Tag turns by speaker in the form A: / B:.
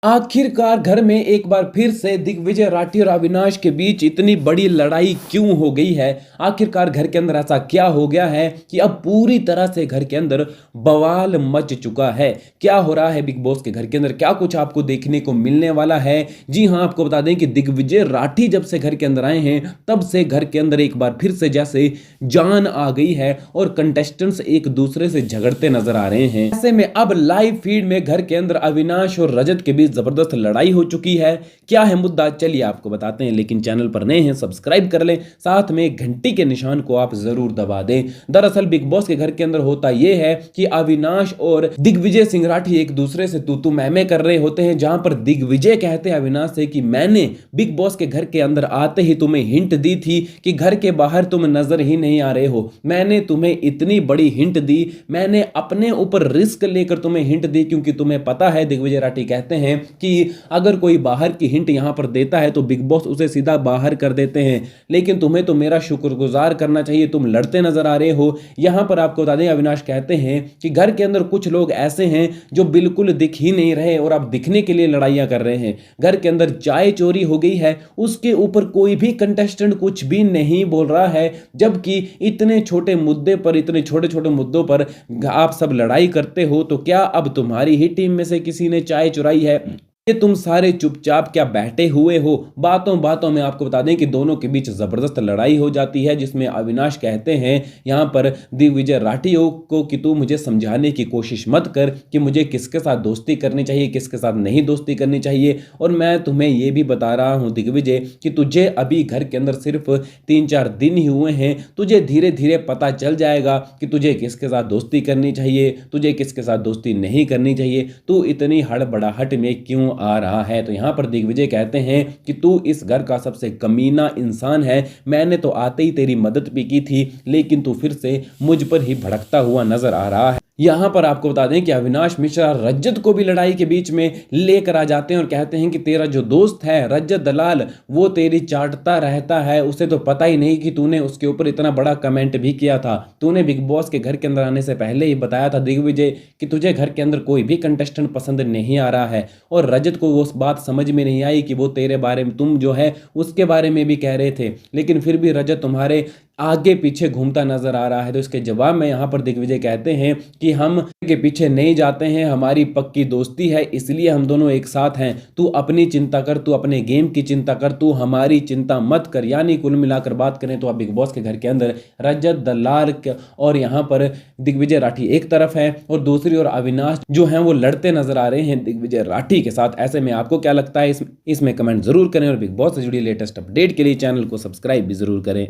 A: आखिरकार घर में एक बार फिर से दिग्विजय राठी और अविनाश के बीच इतनी बड़ी लड़ाई क्यों हो गई है। आखिरकार घर के अंदर ऐसा क्या हो गया है कि अब पूरी तरह से घर के अंदर बवाल मच चुका है। क्या हो रहा है बिग बॉस के घर के अंदर, क्या कुछ आपको देखने को मिलने वाला है। जी हां, आपको बता दें कि दिग्विजय राठी जब से घर के अंदर आए हैं तब से घर के अंदर एक बार फिर से जैसे जान आ गई है और कंटेस्टेंट्स एक दूसरे से झगड़ते नजर आ रहे हैं। ऐसे में अब लाइव फीड में घर के अंदर अविनाश और रजत के बीच जबरदस्त लड़ाई हो चुकी है। क्या है मुद्दा, चलिए आपको बताते हैं। लेकिन चैनल पर नए हैं सब्सक्राइब कर लें, साथ में घंटी के निशान को आप जरूर दबा दें। दरअसल बिग बॉस के घर के अंदर होता यह है कि अविनाश और दिग्विजय सिंह राठी एक दूसरे से तू मैं कर रहे होते हैं, जहां पर दिग्विजय कहते हैं अविनाश से कि मैंने बिग बॉस के घर के अंदर आते ही तुम्हें हिंट दी थी कि घर के बाहर तुम नजर ही नहीं आ रहे हो। मैंने तुम्हें इतनी बड़ी हिंट दी, मैंने अपने ऊपर रिस्क लेकर तुम्हें हिंट दी, क्योंकि तुम्हें पता है, दिग्विजय राठी कहते हैं कि अगर कोई बाहर की हिंट यहां पर देता है तो बिग बॉस उसे सीधा बाहर कर देते हैं। लेकिन तुम्हें तो मेरा शुक्रगुजार करना चाहिए, तुम लड़ते नजर आ रहे हो। यहां पर आपको बता दें अविनाश कहते हैं कि घर के अंदर कुछ लोग ऐसे हैं जो बिल्कुल दिख ही नहीं रहे और आप दिखने के लिए लड़ाइयां कर रहे हैं। घर के अंदर चाय चोरी हो गई है, उसके ऊपर कोई भी कंटेस्टेंट कुछ भी नहीं बोल रहा है, जबकि इतने छोटे मुद्दे पर, इतने छोटे छोटे मुद्दों पर आप सब लड़ाई करते हो। तो क्या अब तुम्हारी ही टीम में से किसी ने चाय चुराई है? ये तुम सारे चुपचाप क्या बैठे हुए हो? बातों बातों में आपको बता दें कि दोनों के बीच जबरदस्त लड़ाई हो जाती है, जिसमें अविनाश कहते हैं यहां पर दिग्विजय राठी को कि तू मुझे समझाने की कोशिश मत कर कि मुझे किसके साथ दोस्ती करनी चाहिए, किसके साथ नहीं दोस्ती करनी चाहिए। और मैं तुम्हें यह भी बता रहा हूं दिग्विजय कि तुझे अभी घर के अंदर सिर्फ 3-4 दिन ही हुए हैं, तुझे धीरे धीरे पता चल जाएगा कि तुझे किसके साथ दोस्ती करनी चाहिए, तुझे किसके साथ दोस्ती नहीं करनी चाहिए। तू इतनी हड़बड़ाहट में क्यों आ रहा है? तो यहां पर दिग्विजय कहते हैं कि तू इस घर का सबसे कमीना इंसान है, मैंने तो आते ही तेरी मदद भी की थी, लेकिन तू फिर से मुझ पर ही भड़कता हुआ नजर आ रहा है। यहां पर आपको बता दें कि अविनाश मिश्रा रजत को भी लड़ाई के बीच में लेकर आ जाते हैं और कहते हैं कि तेरा जो दोस्त है रजत दलाल, वो तेरी चाटता रहता है, उसे तो पता ही नहीं कि तूने उसके ऊपर इतना बड़ा कमेंट भी किया था। तूने बिग बॉस के घर के अंदर आने से पहले ही बताया था दिग्विजय कि तुझे घर के अंदर कोई भी कंटेस्टेंट पसंद नहीं आ रहा है। और रजत को वो बात समझ में नहीं आई कि वो तेरे बारे में, तुम जो है उसके बारे में भी कह रहे थे, लेकिन फिर भी रजत तुम्हारे आगे पीछे घूमता नजर आ रहा है। तो इसके जवाब में यहां पर दिग्विजय कहते हैं कि हम के पीछे नहीं जाते हैं, हमारी पक्की दोस्ती है, इसलिए हम दोनों एक साथ हैं। तू अपनी चिंता कर, तू अपने गेम की चिंता कर, तू हमारी चिंता मत कर। यानी कुल मिलाकर बात करें तो अब बिग बॉस के घर के अंदर रजत दलाल और यहां पर दिग्विजय राठी एक तरफ है और दूसरी ओर अविनाश जो है वो लड़ते नजर आ रहे हैं दिग्विजय राठी के साथ। ऐसे में आपको क्या लगता है इसमें कमेंट जरूर करें और बिग बॉस से जुड़ी लेटेस्ट अपडेट के लिए चैनल को सब्सक्राइब भी जरूर करें।